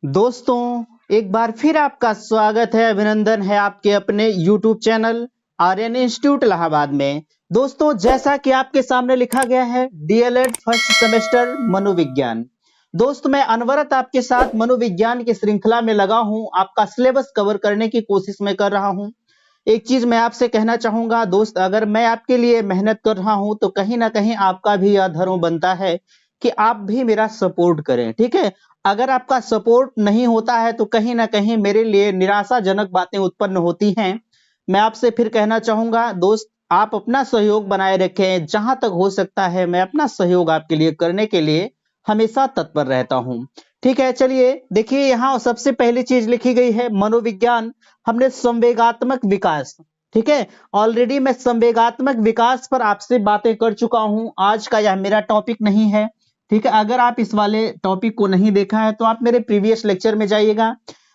दोस्तों, एक बार फिर आपका स्वागत है, अभिनंदन है आपके अपने YouTube channel Aryan institute Allahabad में। दोस्तों, जैसा कि आपके सामने लिखा गया है डीएलएड फर्स्ट सेमेस्टर मनोविज्ञान। दोस्त, मैं अनवरत आपके साथ मनोविज्ञान की श्रृंखला में लगा हूं, आपका सिलेबस कवर करने की कोशिश मैं कर रहा हूं। एक चीज मैं आपसे कहना चाहूंगा दोस्त, अगर मैं आपके लिए मेहनत कर रहा हूं तो कहीं ना कहीं आपका भी यह धर्म बनता है कि आप भी मेरा सपोर्ट करें, ठीक है। अगर आपका सपोर्ट नहीं होता है तो कहीं ना कहीं मेरे लिए निराशाजनक बातें उत्पन्न होती हैं। मैं आपसे फिर कहना चाहूंगा दोस्त, आप अपना सहयोग बनाए रखें। जहां तक हो सकता है मैं अपना सहयोग आपके लिए करने के लिए हमेशा तत्पर रहता हूं। ठीक है, चलिए देखिए, यहाँ सबसे पहली चीज लिखी गई है मनोविज्ञान। हमने संवेगात्मक विकास, ठीक है। ऑलरेडी मैं संवेगात्मक विकास पर आपसे बातें कर चुका हूं। आज का यह मेरा टॉपिक नहीं है, ठीक है। अगर आप इस वाले टॉपिक को नहीं देखा है तो आप मेरे प्रीवियस लेक्चर में जाइएगा,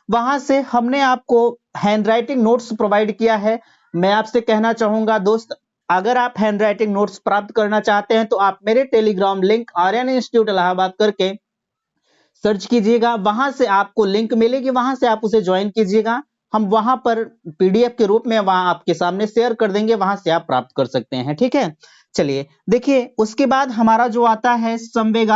वहां से हमने आपको हैंडराइटिंग नोट्स प्रोवाइड किया है। मैं आपसे कहना चाहूंगा दोस्त, अगर आप हैंडराइटिंग नोट्स प्राप्त करना चाहते हैं तो आप मेरे Telegram link Aryan institute Allahabad करके सर्च कीजिएगा, वहां से आपको लिंक मिलेगी, वहां से आप उसे ज्वाइन कीजिएगा। हम वहां पर पीडीएफ के रूप में वहां आपके सामने शेयर कर देंगे, वहां से आप प्राप्त कर सकते हैं, ठीक है। चलिए देखिए, उसके बाद हमारा जो आता है संवेग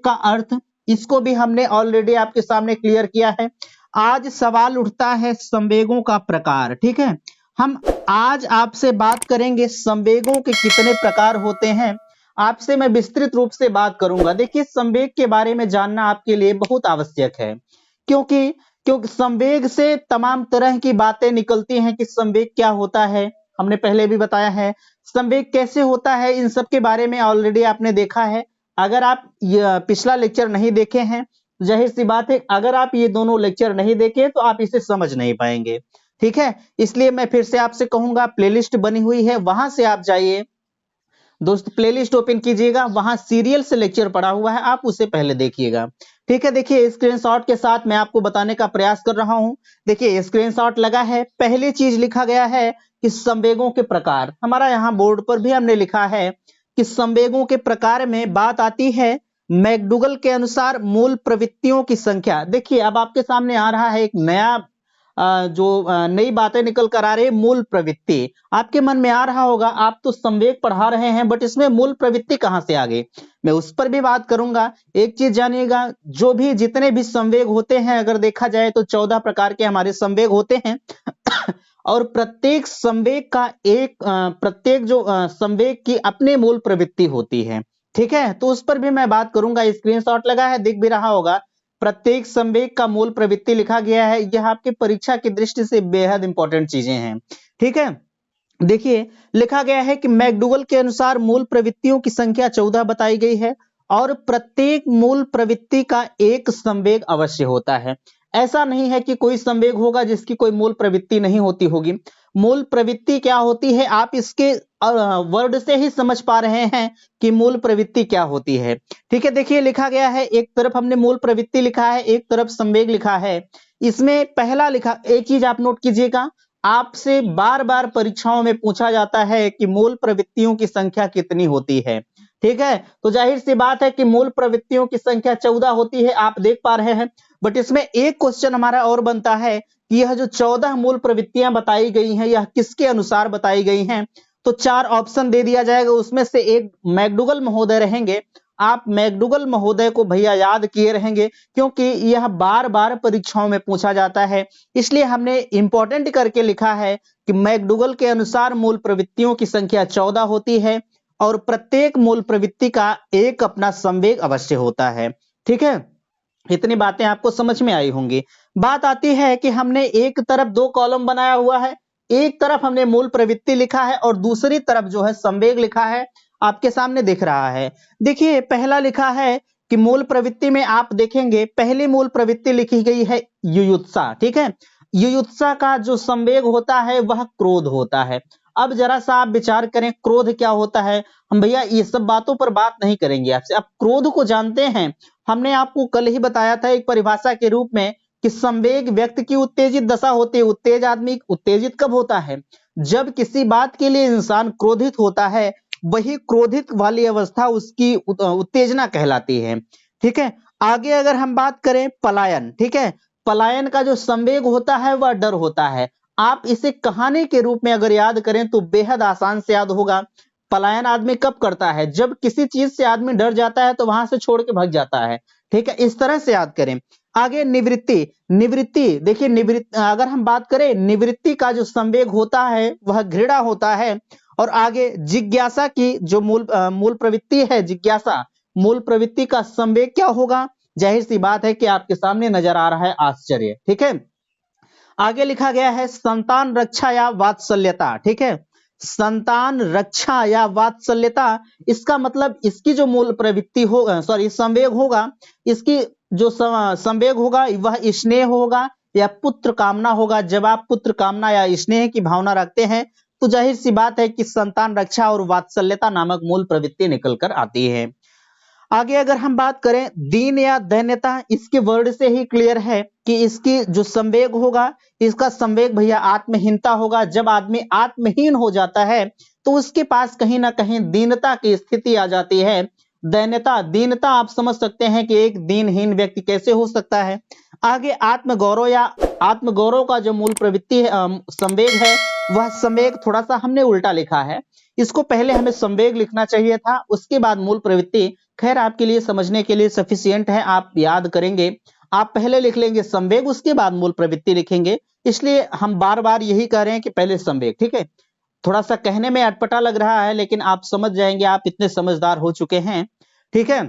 का अर्थ, इसको भी हमने ऑलरेडी आपके सामने क्लियर किया है। आज सवाल उठता है संवेगों का प्रकार, ठीक है। हम आज आपसे बात करेंगे संवेगों के कितने प्रकार होते हैं, आपसे मैं विस्तृत रूप से बात करूंगा। देखिए, संवेग के बारे में जानना आपके लिए बहुत आवश्यक है, क्योंकि क्योंकि संवेग से तमाम तरह की बातें निकलती हैं कि संवेग क्या होता है। हमने पहले भी बताया है संवेग कैसे होता है, इन सब के बारे में ऑलरेडी आपने देखा है। अगर आप पिछला लेक्चर नहीं देखे हैं, जाहिर सी बात है, अगर आप ये दोनों लेक्चर नहीं देखे तो आप इसे समझ नहीं पाएंगे, ठीक है। इसलिए मैं फिर से आपसे कहूंगा, प्लेलिस्ट बनी हुई है, वहां से आप जाइए दोस्त, प्लेलिस्ट ओपन कीजिएगा, वहां सीरियल से लेक्चर पड़ा हुआ है, आप उसे पहले देखिएगा, ठीक है। देखिए, स्क्रीनशॉट के साथ मैं आपको बताने का प्रयास कर रहा हूं। देखिए, स्क्रीनशॉट लगा है, पहली चीज लिखा गया है कि संवेगों के प्रकार। हमारा यहाँ बोर्ड पर भी हमने लिखा है कि संवेगों के प्रकार में बात आती है मैकडूगल के अनुसार मूल प्रवृत्तियों की संख्या। देखिए, अब आपके सामने आ रहा है एक नया जो नई बातें निकल कर आ रही है, मूल प्रवृत्ति। आपके मन में आ रहा होगा, आप तो संवेग पढ़ा रहे हैं बट इसमें मूल प्रवृत्ति कहां से आ गई। मैं उस पर भी बात करूंगा। एक चीज जानिएगा, जो भी जितने भी संवेग होते हैं, अगर देखा जाए तो 14 प्रकार के हमारे संवेग होते हैं और प्रत्येक संवेग का प्रत्येक जो संवेग की अपने मूल प्रवृत्ति होती है, ठीक है। तो उस पर भी मैं बात करूंगा। स्क्रीनशॉट लगा है, दिख भी रहा होगा, प्रत्येक संवेग का मूल प्रवृत्ति लिखा गया है। यह आपके परीक्षा की दृष्टि से बेहद इंपॉर्टेंट चीजें हैं, ठीक है। देखिए, लिखा गया है कि मैकडूगल के अनुसार मूल प्रवृत्तियों की संख्या 14 बताई गई है और प्रत्येक मूल प्रवृत्ति का एक संवेग अवश्य होता है। ऐसा नहीं है कि कोई संवेग होगा जिसकी कोई मूल प्रवृत्ति नहीं होती होगी। मूल प्रवृत्ति क्या होती है, आप इसके वर्ड से ही समझ पा रहे हैं कि मूल प्रवृत्ति क्या होती है, ठीक है। देखिए, लिखा गया है, एक तरफ हमने मूल प्रवृत्ति लिखा है, एक तरफ संवेग लिखा है। इसमें पहला लिखा, एक चीज आप नोट कीजिएगा, आपसे बार बार परीक्षाओं में पूछा जाता है कि मूल प्रवृत्तियों की संख्या कितनी होती है, ठीक है। तो जाहिर सी बात है कि मूल प्रवृत्तियों की संख्या 14 होती है, आप देख पा रहे हैं। बट इसमें एक क्वेश्चन हमारा और बनता है कि यह जो 14 मूल प्रवृत्तियां बताई गई हैं, यह किसके अनुसार बताई गई हैं। तो 4 ऑप्शन दे दिया जाएगा, उसमें से एक मैकडूगल महोदय रहेंगे। आप मैकडूगल महोदय को भैया याद किए रहेंगे, क्योंकि यह बार बार परीक्षाओं में पूछा जाता है। इसलिए हमने इंपॉर्टेंट करके लिखा है कि मैकडूगल के अनुसार मूल प्रवृत्तियों की संख्या 14 होती है और प्रत्येक मूल प्रवृत्ति का एक अपना संवेग अवश्य होता है, ठीक है। इतनी बातें आपको समझ में आई होंगी। बात आती है कि हमने एक तरफ 2 कॉलम बनाया हुआ है, एक तरफ हमने मूल प्रवृत्ति लिखा है और दूसरी तरफ जो है संवेग लिखा है, आपके सामने दिख रहा है। देखिए, पहला लिखा है कि मूल प्रवृत्ति में आप देखेंगे, पहली मूल प्रवृत्ति लिखी गई है युयुत्सा, ठीक है। युयुत्सा का जो संवेग होता है वह क्रोध होता है। अब जरा सा आप विचार करें, क्रोध क्या होता है। हम भैया ये सब बातों पर बात नहीं करेंगे आपसे, आप क्रोध को जानते हैं। हमने आपको कल ही बताया था एक परिभाषा के रूप में कि संवेग व्यक्ति की उत्तेजित दशा होती है। उत्तेज आदमी उत्तेजित कब होता है, जब किसी बात के लिए इंसान क्रोधित होता है, वही क्रोधित वाली अवस्था उसकी उत्तेजना कहलाती है, ठीक है। आगे अगर हम बात करें पलायन, ठीक है, पलायन का जो संवेग होता है वह डर होता है। आप इसे कहानी के रूप में अगर याद करें तो बेहद आसान से याद होगा। पलायन आदमी कब करता है? जब किसी चीज से आदमी डर जाता है तो वहां से छोड़ के भाग जाता है, ठीक है, इस तरह से याद करें। आगे निवृत्ति, निवृत्ति देखिए, निवृत्ति अगर हम बात करें, निवृत्ति का जो संवेग होता है वह घृणा होता है। और आगे जिज्ञासा की जो मूल प्रवृत्ति है, जिज्ञासा मूल प्रवृत्ति का संवेग क्या होगा? जाहिर सी बात है कि आपके सामने नजर आ रहा है आश्चर्य, ठीक है। आगे लिखा गया है संतान रक्षा या वात्सल्यता, ठीक है, संतान रक्षा या वात्सल्यता, इसका मतलब इसकी जो मूल प्रवृत्ति हो, सॉरी, संवेग होगा, इसकी जो संवेग होगा वह स्नेह होगा या पुत्र कामना होगा। जब आप पुत्र कामना या स्नेह की भावना रखते हैं तो जाहिर सी बात है कि संतान रक्षा और वात्सल्यता नामक मूल प्रवृत्ति निकल कर आती है। आगे अगर हम बात करें दीन या दैन्यता, इसके वर्ड से ही क्लियर है कि इसकी जो संवेग होगा, इसका संवेग भैया आत्महीनता होगा। जब आदमी आत्महीन हो जाता है तो उसके पास कहीं ना कहीं दीनता की स्थिति आ जाती है। दैन्यता, दीनता आप समझ सकते हैं कि एक दीनहीन व्यक्ति कैसे हो सकता है। आगे आत्मगौरव या आत्मगौरव का जो मूल प्रवृत्ति है, संवेग है, वह संवेग थोड़ा सा हमने उल्टा लिखा है। इसको पहले हमें संवेग लिखना चाहिए था, उसके बाद मूल प्रवृत्ति। खैर आपके लिए समझने के लिए सफिशियंट है, आप याद करेंगे। आप पहले लिख लेंगे संवेग, उसके बाद मूल प्रवृत्ति लिखेंगे। इसलिए हम बार बार यही कह रहे हैं कि पहले संवेग, ठीक है। थोड़ा सा कहने में अटपटा लग रहा है लेकिन आप समझ जाएंगे, आप इतने समझदार हो चुके हैं, ठीक है।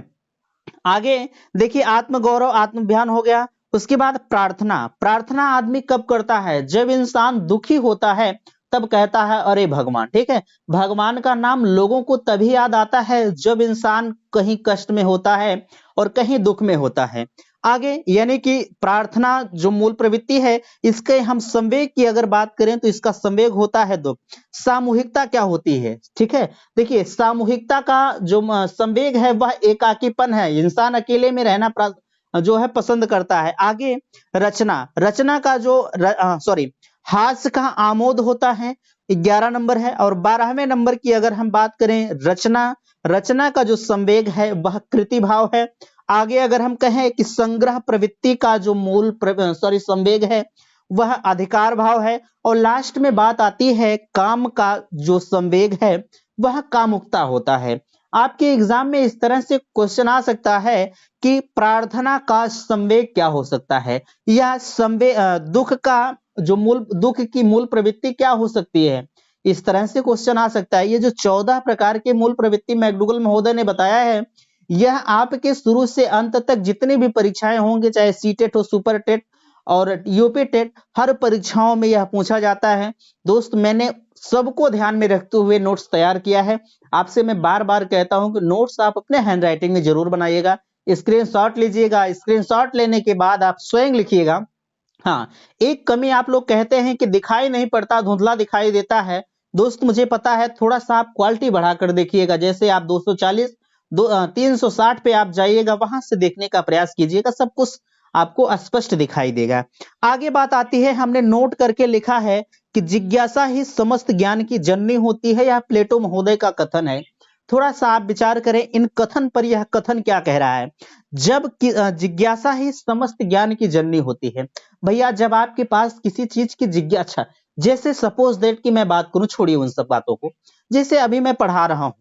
आगे देखिए आत्मगौरव, आत्मध्यान हो गया। उसके बाद प्रार्थना, प्रार्थना आदमी कब करता है? जब इंसान दुखी होता है तब कहता है अरे भगवान, ठीक है। भगवान का नाम लोगों को तभी याद आता है जब इंसान कहीं कष्ट में होता है और कहीं दुख में होता है। आगे यानी कि प्रार्थना जो मूल प्रवृत्ति है, इसके हम संवेग की अगर बात करें तो इसका संवेग होता है दुख। सामूहिकता क्या होती है, ठीक है। देखिए सामूहिकता का जो संवेग है वह एकाकीपन है, इंसान अकेले में रहना जो है पसंद करता है। आगे रचना, रचना का जो सॉरी, हास्य का आमोद होता है, 11 नंबर है। और 12वें नंबर की अगर हम बात करें रचना, रचना का जो संवेग है वह कृति भाव है। आगे अगर हम कहें कि संग्रह प्रवृत्ति का जो मूल संवेग है वह अधिकार भाव है। और लास्ट में बात आती है काम का जो संवेग है वह कामुकता होता है। आपके एग्जाम में इस तरह से क्वेश्चन आ सकता है कि प्रार्थना का संवेग क्या हो सकता है, या संवेग दुख का जो दुख की मूल प्रवृत्ति क्या हो सकती है, इस तरह से क्वेश्चन आ सकता है। ये जो 14 प्रकार के मूल प्रवृत्ति मैकडूगल महोदय ने बताया है, यह आपके शुरू से अंत तक जितनी भी परीक्षाएं होंगे, चाहे सीटेट हो, सुपर टेट और यूपी टेट, हर परीक्षाओं में यह पूछा जाता है। दोस्त मैंने सबको ध्यान में रखते हुए नोट्स तैयार किया है। आपसे मैं बार बार कहता हूं कि नोट्स आप अपने हैंडराइटिंग में जरूर बनाइएगा, स्क्रीनशॉट लीजिएगा, स्क्रीनशॉट लेने के बाद आप स्वयं लिखिएगा। हाँ, एक कमी आप लोग कहते हैं कि दिखाई नहीं पड़ता, धुंधला दिखाई देता है। दोस्त मुझे पता है, थोड़ा सा आप क्वालिटी बढ़ाकर देखिएगा। जैसे आप 240 360 पे आप जाइएगा, वहां से देखने का प्रयास कीजिएगा, सब कुछ आपको स्पष्ट दिखाई देगा। आगे बात आती है, हमने नोट करके लिखा है कि जिज्ञासा ही समस्त ज्ञान की जननी होती है, यह प्लेटो महोदय का कथन है। थोड़ा सा आप विचार करें इन कथन पर, यह कथन क्या कह रहा है? जब जिज्ञासा ही समस्त ज्ञान की जननी होती है। भैया जब आपके पास किसी चीज की जिज्ञासा, जैसे सपोज दैट कि मैं बात करूं, छोड़िए उन सब बातों को, जैसे अभी मैं पढ़ा रहा हूं,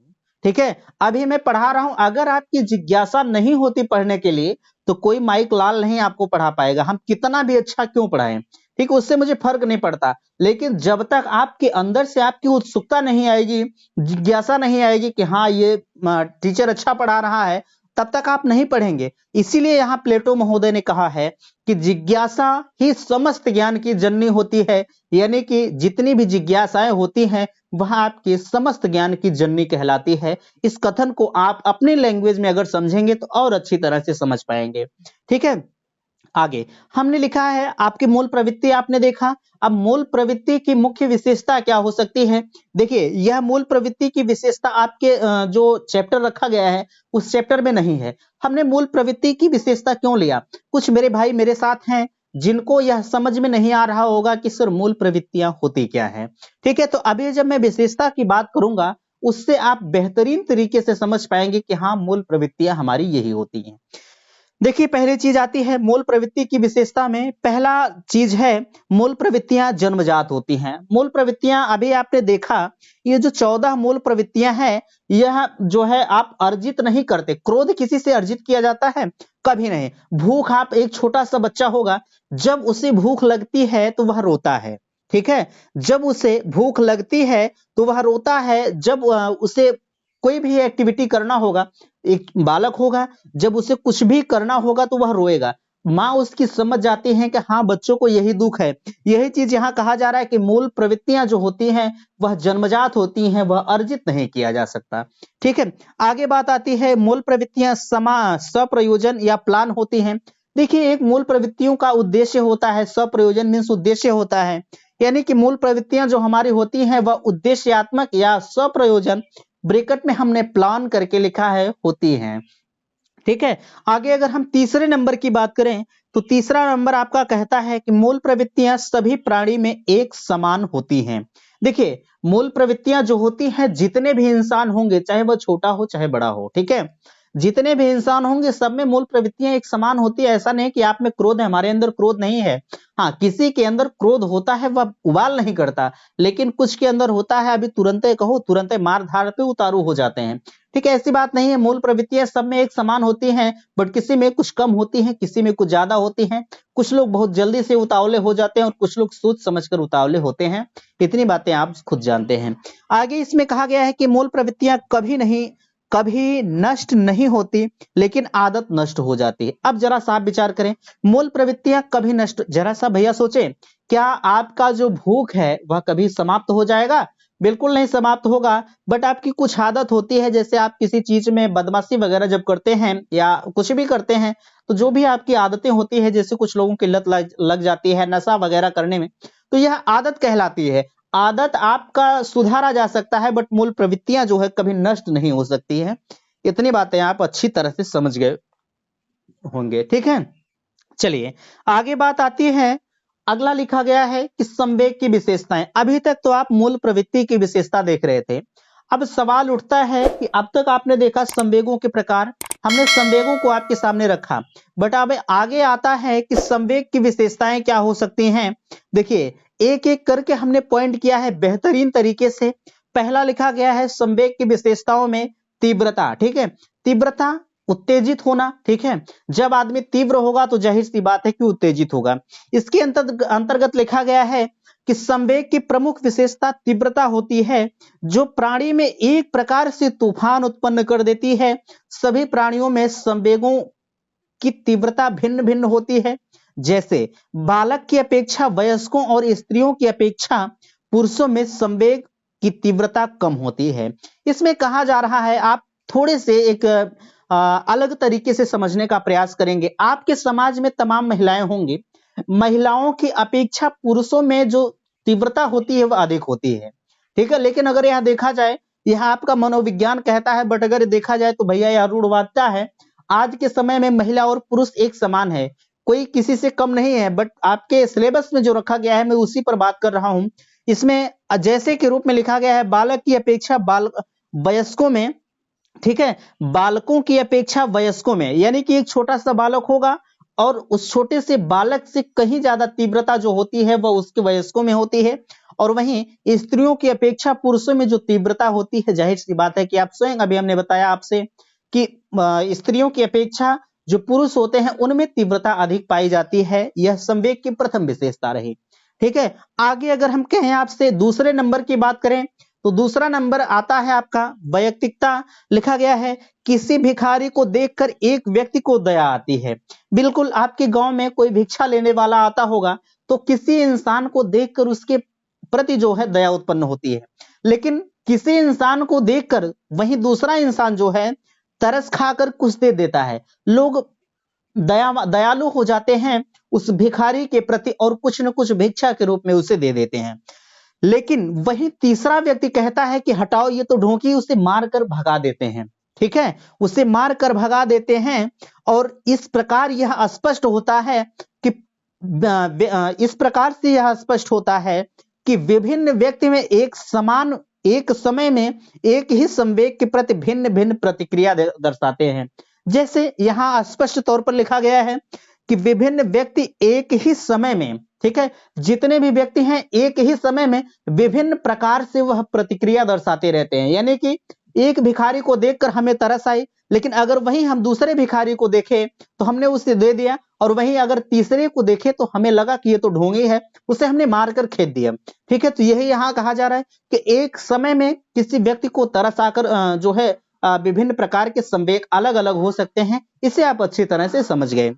ठीक है, अभी मैं पढ़ा रहा हूं, अगर आपकी जिज्ञासा नहीं होती पढ़ने के लिए तो कोई माइक लाल नहीं आपको पढ़ा पाएगा, हम कितना भी अच्छा क्यों पढ़ाएं, ठीक, उससे मुझे फर्क नहीं पड़ता। लेकिन जब तक आपके अंदर से आपकी उत्सुकता नहीं आएगी, जिज्ञासा नहीं आएगी कि हाँ ये टीचर अच्छा पढ़ा रहा है, तब तक आप नहीं पढ़ेंगे। इसीलिए यहाँ प्लेटो महोदय ने कहा है कि जिज्ञासा ही समस्त ज्ञान की जननी होती है, यानी कि जितनी भी जिज्ञासाएं होती हैं वह आपके समस्त ज्ञान की जननी कहलाती है। इस कथन को आप अपनी लैंग्वेज में अगर समझेंगे तो और अच्छी तरह से समझ पाएंगे, ठीक है। आगे हमने लिखा है आपकी मूल प्रवृत्ति आपने देखा। अब मूल प्रवृत्ति की मुख्य विशेषता क्या हो सकती है? देखिए यह मूल प्रवृत्ति की विशेषता आपके जो चैप्टर रखा गया है उस चैप्टर में नहीं है। हमने मूल प्रवृत्ति की विशेषता क्यों लिया? कुछ मेरे भाई मेरे साथ हैं जिनको यह समझ में नहीं आ रहा होगा कि सर मूल प्रवृत्तियां होती क्या है, ठीक है। तो अभी जब मैं विशेषता की बात करूंगा उससे आप बेहतरीन तरीके से समझ पाएंगे कि हाँ मूल प्रवृत्तियां हमारी यही होती हैं। देखिए पहली चीज आती है मूल प्रवृत्ति की विशेषता में। पहला चीज है मूल प्रवृत्तियां जन्मजात होती हैं। मूल प्रवृत्तियां अभी आपने देखा, ये जो 14 मूल प्रवृत्तियां हैं, यह जो है आप अर्जित नहीं करते। क्रोध किसी से अर्जित किया जाता है? कभी नहीं। भूख, आप एक छोटा सा बच्चा होगा, जब उसे भूख लगती है तो वह रोता है, ठीक है। जब उसे भूख लगती है तो वह रोता है। जब उसे कोई भी एक्टिविटी करना होगा, एक बालक होगा, जब उसे कुछ भी करना होगा तो वह रोएगा। माँ उसकी समझ जाती है कि हाँ बच्चों को यही दुख है। यही चीज यहाँ कहा जा रहा है कि मूल प्रवृत्तियां जो होती हैं वह जन्मजात होती हैं, वह अर्जित नहीं किया जा सकता, ठीक है। आगे बात आती है मूल प्रवृत्तियां सप्रयोजन या प्लान होती हैं। देखिए एक मूल प्रवृत्तियों का उद्देश्य होता है, सप्रयोजन मीन्स उद्देश्य होता है, यानी कि मूल प्रवृत्तियां जो हमारी होती हैं वह उद्देश्यात्मक या सप्रयोजन, ब्रैकेट में हमने प्लान करके लिखा है, होती हैं, ठीक है। आगे अगर हम तीसरे नंबर की बात करें तो तीसरा नंबर आपका कहता है कि मूल प्रवृत्तियां सभी प्राणी में एक समान होती हैं। देखिए मूल प्रवृत्तियां जो होती हैं, जितने भी इंसान होंगे, चाहे वह छोटा हो चाहे बड़ा हो, ठीक है, जितने भी इंसान होंगे सब में मूल प्रवृत्तियां एक समान होती है। ऐसा नहीं कि आप में क्रोध है, हमारे अंदर क्रोध नहीं है। हाँ, किसी के अंदर क्रोध होता है, वह उबाल नहीं करता, लेकिन कुछ के अंदर होता है, अभी तुरंत कहो तुरंत मार धाड़ पे उतारू हो जाते हैं, ठीक है। ऐसी बात नहीं है, मूल प्रवृत्तियां सब में एक समान होती हैं, बट किसी में कुछ कम होती हैं, किसी में कुछ ज्यादा होती हैं। कुछ लोग बहुत जल्दी से उतावले हो जाते हैं और कुछ लोग सोच समझकर उतावले होते हैं। इतनी बातें आप खुद जानते हैं। आगे इसमें कहा गया है कि मूल प्रवृत्तियां कभी नष्ट नहीं होती, लेकिन आदत नष्ट हो जाती है। अब जरा सा आप विचार करें, मूल प्रवृत्तियां कभी नष्ट, जरा सा भैया सोचें, क्या आपका जो भूख है वह कभी समाप्त हो जाएगा? बिल्कुल नहीं समाप्त होगा। बट आपकी कुछ आदत होती है, जैसे आप किसी चीज में बदमाशी वगैरह जब करते हैं या कुछ भी करते हैं, तो जो भी आपकी आदतें होती है, जैसे कुछ लोगों की लत लग जाती है नशा वगैरह करने में, तो यह आदत कहलाती है। आदत आपका सुधारा जा सकता है, बट मूल प्रवृत्तियां जो है कभी नष्ट नहीं हो सकती है। इतनी बातें आप अच्छी तरह से समझ गए होंगे, ठीक है। चलिए आगे बात आती है, अगला लिखा गया है कि संवेग की विशेषताएं। अभी तक तो आप मूल प्रवृत्ति की विशेषता देख रहे थे। अब सवाल उठता है कि अब तक आपने देखा संवेगों के प्रकार, हमने संवेगों को आपके सामने रखा, बट अब आगे आता है कि संवेग की विशेषताएं क्या हो सकती हैं। देखिए एक एक करके हमने पॉइंट किया है बेहतरीन तरीके से। पहला लिखा गया है संवेग की विशेषताओं में तीव्रता, ठीक है। तीव्रता, उत्तेजित होना, ठीक है। जब आदमी तीव्र होगा तो जाहिर सी बात है कि उत्तेजित होगा। इसके अंतर्गत लिखा गया है कि संवेग की प्रमुख विशेषता तीव्रता होती है, जो प्राणी में एक प्रकार से तूफान उत्पन्न कर देती है। सभी प्राणियों में संवेगों की तीव्रता भिन्न भिन्न होती है। जैसे बालक की अपेक्षा वयस्कों और स्त्रियों की अपेक्षा पुरुषों में संवेग की तीव्रता कम होती है। इसमें कहा जा रहा है, आप थोड़े से एक अलग तरीके से समझने का प्रयास करेंगे। आपके समाज में तमाम महिलाएं होंगी, महिलाओं की अपेक्षा पुरुषों में जो तीव्रता होती है वह अधिक होती है, ठीक है। लेकिन अगर यह देखा जाए, यह आपका मनोविज्ञान कहता है, बट अगर देखा जाए तो भैया यह रूढ़वादिता है। आज के समय में महिला और पुरुष एक समान है, कोई किसी से कम नहीं है। बट आपके सिलेबस में जो रखा गया है मैं उसी पर बात कर रहा हूं। इसमें जैसे के रूप में लिखा गया है, बालक की अपेक्षा वयस्कों में, ठीक है, बालकों की अपेक्षा वयस्कों में, यानी कि एक छोटा सा बालक होगा और उस छोटे से बालक से कहीं ज्यादा तीव्रता जो होती है वह उसके वयस्कों में होती है। और वहीं स्त्रियों की अपेक्षा पुरुषों में जो तीव्रता होती है, जाहिर सी बात है कि आप स्वयं, अभी हमने बताया आपसे कि स्त्रियों की अपेक्षा जो पुरुष होते हैं उनमें तीव्रता अधिक पाई जाती है। यह संवेग की प्रथम विशेषता रही, ठीक है। आगे अगर हम कहें आपसे दूसरे नंबर की बात करें तो दूसरा नंबर आता है आपका वैयक्तिकता। लिखा गया है, किसी भिखारी को देखकर एक व्यक्ति को दया आती है। बिल्कुल, आपके गांव में कोई भिक्षा लेने वाला आता होगा तो किसी इंसान को देखकर उसके प्रति जो है दया उत्पन्न होती है। लेकिन किसी इंसान को देखकर वहीं दूसरा इंसान जो है तरस खाकर कुछ दे देता है, लोग दयालु हो जाते हैं उस भिखारी के प्रति और कुछ न कुछ भिक्षा के रूप में उसे दे देते हैं। लेकिन वही तीसरा व्यक्ति कहता है कि हटाओ ये तो ढोंगी, उसे मारकर भगा देते हैं, ठीक है, उसे मारकर भगा देते हैं। और इस प्रकार यह स्पष्ट होता है कि इस प्रकार से यह स्पष्ट होता है कि विभिन्न व्यक्ति में एक समय में एक ही संवेग के प्रति भिन्न भिन्न प्रतिक्रिया दर्शाते हैं। जैसे यहाँ स्पष्ट तौर पर लिखा गया है कि विभिन्न व्यक्ति एक ही समय में, ठीक है, जितने भी व्यक्ति हैं एक ही समय में विभिन्न प्रकार से वह प्रतिक्रिया दर्शाते रहते हैं। यानी कि एक भिखारी को देखकर हमें तरस आई, लेकिन अगर वहीं हम दूसरे भिखारी को देखें तो हमने उसे दे दिया, और वहीं अगर तीसरे को देखें तो हमें लगा कि ये तो ढोंगी है, उसे हमने मारकर खेद दिया। ठीक है, तो यही यहाँ कहा जा रहा है कि एक समय में किसी व्यक्ति को तरस आकर जो है विभिन्न प्रकार के संवेग अलग अलग हो सकते हैं। इसे आप अच्छी तरह से समझ गए।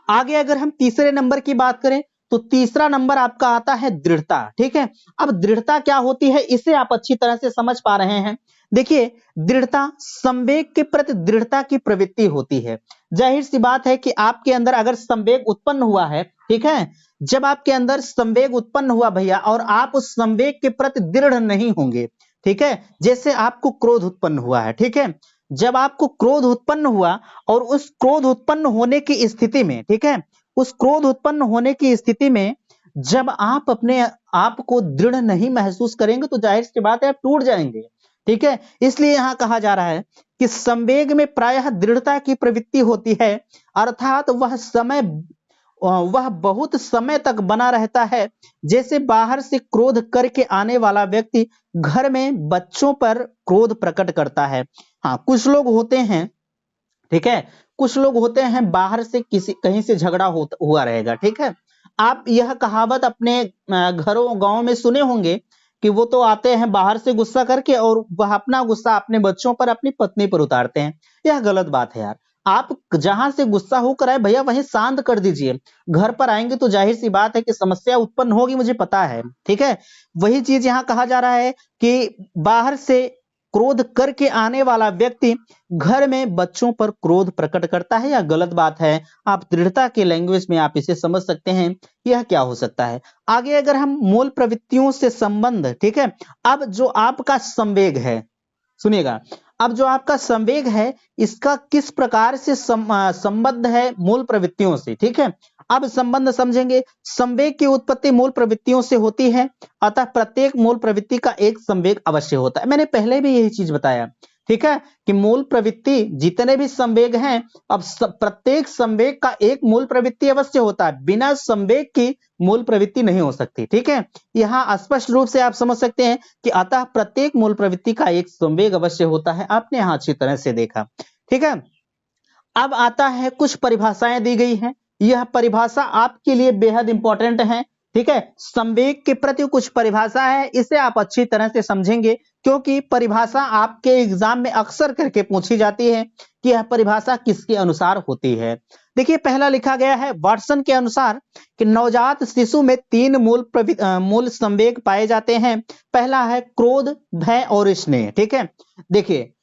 आगे अगर हम तीसरे नंबर की बात करें तो तीसरा नंबर आपका आता है दृढ़ता। ठीक है, अब दृढ़ता क्या होती है इसे आप अच्छी तरह से समझ पा रहे हैं। देखिए, दृढ़ता संवेग के प्रति दृढ़ता की प्रवृत्ति होती है। जाहिर सी बात है कि आपके अंदर अगर संवेग उत्पन्न हुआ है, ठीक है, जब आपके अंदर संवेग उत्पन्न हुआ भैया और आप उस संवेग के प्रति दृढ़ नहीं होंगे, ठीक है, जैसे आपको क्रोध उत्पन्न हुआ है, ठीक है, जब आपको क्रोध उत्पन्न हुआ और उस क्रोध उत्पन्न होने की स्थिति में, ठीक है, उस क्रोध उत्पन्न होने की स्थिति में जब आप अपने आप को दृढ़ नहीं महसूस करेंगे तो जाहिर सी बात है आप टूट जाएंगे। ठीक है, इसलिए यहां कहा जा रहा है कि संवेग में प्रायः दृढ़ता की प्रवृत्ति होती है, अर्थात वह बहुत समय तक बना रहता है। जैसे बाहर से क्रोध करके आने वाला व्यक्ति घर में बच्चों पर क्रोध प्रकट करता है। हाँ, कुछ लोग होते हैं, ठीक है, कुछ लोग होते हैं बाहर से किसी कहीं से झगड़ा हुआ रहेगा, ठीक है, आप यह कहावत अपने घरों गांव में सुने होंगे कि वो तो आते हैं बाहर से गुस्सा करके और वह अपना गुस्सा अपने बच्चों पर अपनी पत्नी पर उतारते हैं। यह गलत बात है यार। आप जहां से गुस्सा होकर आए भैया वहीं शांत कर दीजिए। घर पर आएंगे तो जाहिर सी बात है कि समस्या उत्पन्न होगी, मुझे पता है, ठीक है। वही चीज यहाँ कहा जा रहा है कि बाहर से क्रोध करके आने वाला व्यक्ति घर में बच्चों पर क्रोध प्रकट करता है। या गलत बात है, आप दृढ़ता के लैंग्वेज में आप इसे समझ सकते हैं। यह क्या हो सकता है। आगे अगर हम मूल प्रवृत्तियों से संबंध, ठीक है, अब जो आपका संवेग है, सुनिएगा, अब जो आपका संवेग है इसका किस प्रकार से संबद्ध है मूल प्रवृत्तियों से, ठीक है। अब संबंध समझेंगे। संवेग की उत्पत्ति मूल प्रवृत्तियों से होती है, अतः प्रत्येक मूल प्रवृत्ति का एक संवेग अवश्य होता है। मैंने पहले भी यही चीज बताया, ठीक है, कि मूल प्रवृत्ति जितने भी संवेग हैं, अब प्रत्येक संवेग का एक मूल प्रवृत्ति अवश्य होता है, बिना संवेग की मूल प्रवृत्ति नहीं हो सकती। ठीक है, यहाँ स्पष्ट रूप से आप समझ सकते हैं कि अतः प्रत्येक मूल प्रवृत्ति का एक संवेग अवश्य होता है। आपने यहाँ अच्छी तरह से देखा। ठीक है, अब आता है कुछ परिभाषाएं दी गई हैं। यह परिभाषा आपके लिए बेहद इंपॉर्टेंट है। ठीक है, संवेग के प्रति कुछ परिभाषा है, इसे आप अच्छी तरह से समझेंगे क्योंकि परिभाषा आपके एग्जाम में अक्सर करके पूछी जाती है कि यह परिभाषा किसके अनुसार होती है। देखिए, पहला लिखा गया है वाटसन के अनुसार कि नवजात शिशु में तीन मूल संवेग पाए जाते हैं। पहला है क्रोध, भय और स्नेह। ठीक है, देखिए,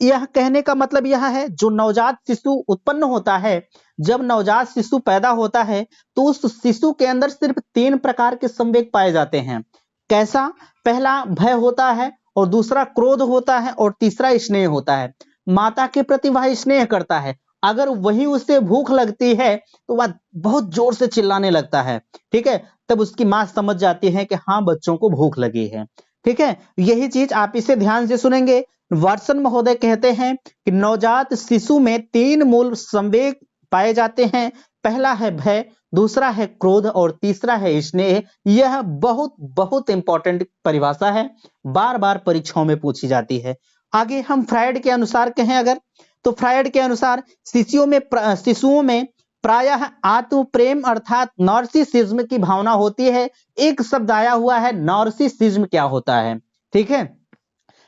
यह कहने का मतलब यह है जो नवजात शिशु उत्पन्न होता है, जब नवजात शिशु पैदा होता है तो उस शिशु के अंदर सिर्फ तीन प्रकार के संवेग पाए जाते हैं। कैसा? पहला भय होता है और दूसरा क्रोध होता है और तीसरा स्नेह होता है। माता के प्रति वह स्नेह करता है, अगर वही उसे भूख लगती है तो वह बहुत जोर से चिल्लाने लगता है। ठीक है, तब उसकी मां समझ जाती है कि हाँ, बच्चों को भूख लगी है। ठीक है, यही चीज आप इसे ध्यान से सुनेंगे। वाटसन महोदय कहते हैं कि नवजात शिशु में तीन मूल संवेग पाए जाते हैं। पहला है भय, दूसरा है क्रोध और तीसरा है स्नेह। यह बहुत बहुत इंपॉर्टेंट परिभाषा है, बार बार परीक्षाओं में पूछी जाती है। आगे हम फ्रायड के अनुसार कहें अगर, तो फ्रायड के अनुसार शिशुओं में प्रायः आत्म प्रेम अर्थात नार्सिसिज्म की भावना होती है। एक शब्द आया हुआ है नार्सिसिज्म, क्या होता है? ठीक है,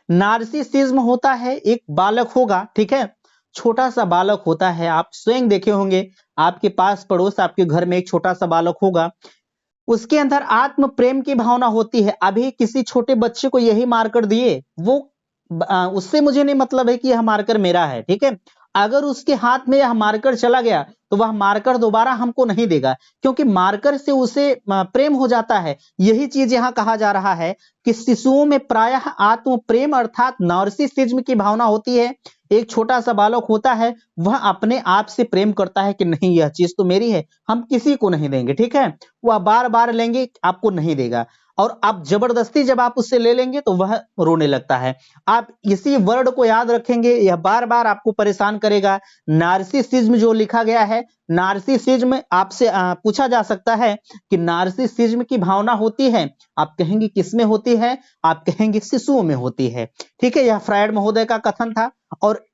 नार्सिसिज्म होता है एक बालक होगा, ठीक है, छोटा सा बालक होता है, आप स्वयं देखे होंगे, आपके पास पड़ोस आपके घर में एक छोटा सा बालक होगा, उसके अंदर आत्म प्रेम की भावना होती है। अभी किसी छोटे बच्चे को यही मारकर दिए, वो उससे मुझे नहीं मतलब है कि यह मारकर मेरा है। ठीक है, अगर उसके हाथ में यह मार्कर चला गया तो वह मार्कर दोबारा हमको नहीं देगा, क्योंकि मार्कर से उसे प्रेम हो जाता है। यही चीज यहाँ कहा जा रहा है कि शिशुओं में प्रायः आत्म प्रेम अर्थात नार्सिसिज्म की भावना होती है। एक छोटा सा बालक होता है, वह अपने आप से प्रेम करता है कि नहीं, यह चीज तो मेरी है, हम किसी को नहीं देंगे। ठीक है, वह बार बार लेंगे, आपको नहीं देगा। और आप जबरदस्ती जब आप उससे ले लेंगे तो वह रोने लगता है। आप इसी वर्ड को याद रखेंगे, यह बार बार आपको परेशान करेगा। नार्सिसिज्म जो लिखा गया है, नार्सिसिज्म आपसे पूछा जा सकता है कि नार्सिसिज्म की भावना होती है, आप कहेंगे किसमें होती है, आप कहेंगे शिशुओं में होती है। ठीक है, यह फ्रायड महोदय का कथन था। और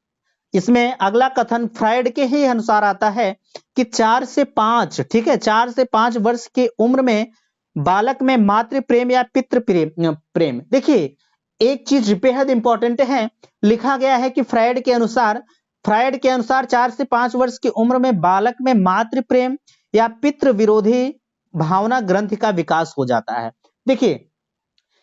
इसमें अगला कथन फ्रायड के ही अनुसार आता है कि 4 से 5, ठीक है, 4 से 5 वर्ष की उम्र में बालक में मातृ प्रेम या पितृ प्रेम। देखिए एक चीज बेहद इंपॉर्टेंट है, लिखा गया है कि फ्रायड के अनुसार 4 से 5 वर्ष की उम्र में बालक में मातृ प्रेम या पितृ विरोधी भावना ग्रंथि का विकास हो जाता है। देखिए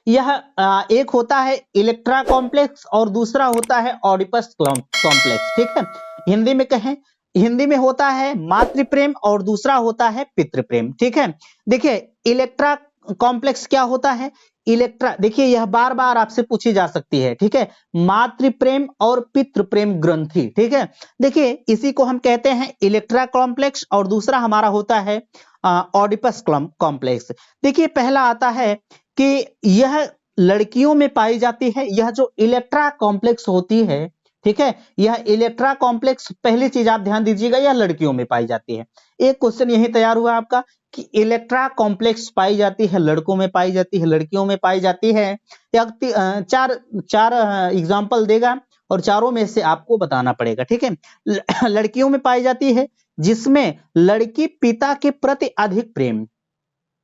यह एक होता है इलेक्ट्रा कॉम्प्लेक्स और दूसरा होता है ऑडिपस कॉम्प्लेक्स। ठीक है, हिंदी में कहें, हिंदी में होता है मातृ प्रेम और दूसरा होता है पितृ प्रेम। ठीक है, देखिए इलेक्ट्रा कॉम्प्लेक्स क्या होता है, इलेक्ट्रा, देखिए यह बार बार आपसे पूछी जा सकती है। ठीक है, मातृ प्रेम और पितृ प्रेम ग्रंथि। ठीक है, देखिए इसी को हम कहते हैं इलेक्ट्रा कॉम्प्लेक्स और दूसरा हमारा होता है ऑडिपस कॉम्प्लेक्स। देखिए पहला आता है कि यह लड़कियों में पाई जाती है, यह जो इलेक्ट्रा कॉम्प्लेक्स होती है, ठीक है, यह इलेक्ट्रा कॉम्प्लेक्स, पहली चीज आप ध्यान दीजिएगा, यह लड़कियों में पाई जाती है। एक क्वेश्चन यही तैयार हुआ आपका कि इलेक्ट्रा कॉम्प्लेक्स पाई जाती है, लड़कों में पाई जाती है, लड़कियों में पाई जाती है, या चार एग्जाम्पल देगा और चारों में से आपको बताना पड़ेगा। ठीक है, लड़कियों में पाई जाती है जिसमें लड़की पिता के प्रति अधिक प्रेम,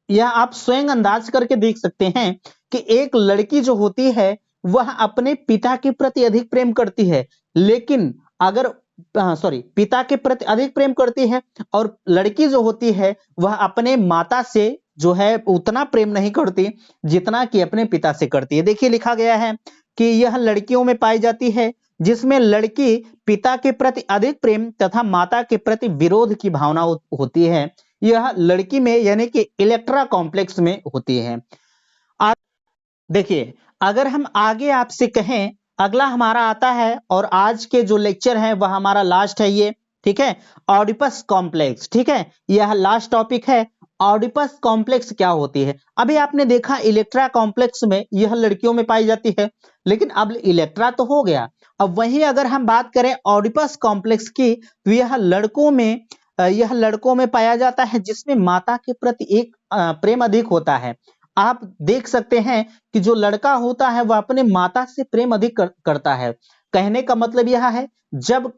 या आप स्वयं अंदाज करके देख सकते हैं कि एक लड़की जो होती है वह अपने पिता के प्रति अधिक प्रेम करती है, लेकिन अगर पिता के प्रति अधिक प्रेम करती है, और लड़की जो होती है वह अपने माता से जो है उतना प्रेम नहीं करती जितना कि अपने पिता से करती है। देखिए लिखा गया है कि यह लड़कियों में पाई जाती है जिसमें लड़की पिता के प्रति अधिक प्रेम तथा माता के प्रति विरोध की भावना होती है, यह लड़की में यानी कि इलेक्ट्रा कॉम्प्लेक्स में होती है। देखिए अगर हम आगे आपसे कहें, अगला हमारा आता है और आज के जो लेक्चर है वह हमारा लास्ट है ये। ठीक है, ऑडिपस कॉम्प्लेक्स। ठीक है, यह लास्ट टॉपिक है। ऑडिपस कॉम्प्लेक्स क्या होती है, अभी आपने देखा इलेक्ट्रा कॉम्प्लेक्स में यह लड़कियों में पाई जाती है, लेकिन अब इलेक्ट्रा तो हो गया, अब वहीं अगर हम बात करें ऑडिपस कॉम्प्लेक्स की तो यह लड़कों में पाया जाता है जिसमें माता के प्रति एक प्रेम अधिक होता है। आप देख सकते हैं कि जो लड़का होता है वह अपने माता से प्रेम अधिक करता है। कहने का मतलब यह है जब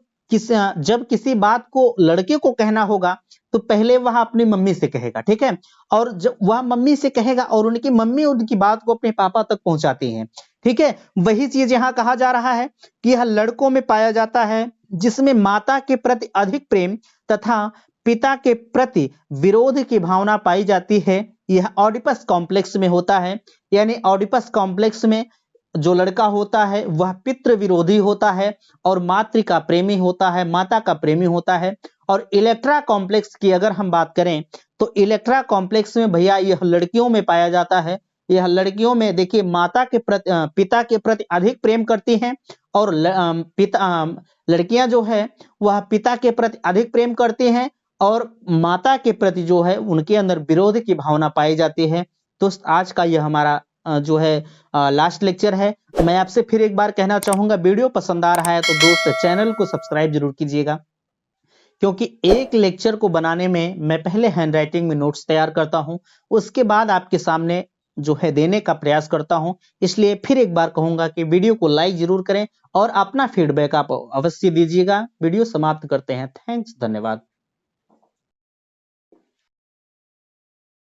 किसी बात को लड़के को कहना होगा तो पहले वह अपनी मम्मी से कहेगा। ठीक है, और जब वह मम्मी से कहेगा और उनकी मम्मी उनकी बात को अपने पापा तक पहुंचाती है। ठीक है, वही चीज यहाँ कहा जा रहा है कि यह लड़कों में पाया जाता है जिसमें माता के प्रति अधिक प्रेम तथा पिता के प्रति विरोध की भावना पाई जाती है, यह ऑडिपस कॉम्प्लेक्स में होता है। यानी ऑडिपस कॉम्प्लेक्स में जो लड़का होता है वह पितृ विरोधी होता है और मातृ का प्रेमी होता है, माता का प्रेमी होता है। और इलेक्ट्रा कॉम्प्लेक्स की अगर हम बात करें तो इलेक्ट्रा कॉम्प्लेक्स में भैया यह लड़कियों में पाया जाता है। यह लड़कियों में देखिए माता के प्रति पिता के प्रति अधिक प्रेम करती हैं, और लड़कियां जो है वह पिता के प्रति अधिक प्रेम करती हैं और माता के प्रति जो है उनके अंदर विरोध की भावना पाई जाती है। तो आज का यह हमारा जो है लास्ट लेक्चर है। मैं आपसे फिर एक बार कहना चाहूंगा, वीडियो पसंद आ रहा है तो दोस्त चैनल को सब्सक्राइब जरूर कीजिएगा, क्योंकि एक लेक्चर को बनाने में मैं पहले हैंडराइटिंग में नोट्स तैयार करता हूं, उसके बाद आपके सामने जो है देने का प्रयास करता हूं। इसलिए फिर एक बार कहूंगा कि वीडियो को लाइक जरूर करें और अपना फीडबैक आप अवश्य दीजिएगा। वीडियो समाप्त करते हैं। थैंक्स, धन्यवाद।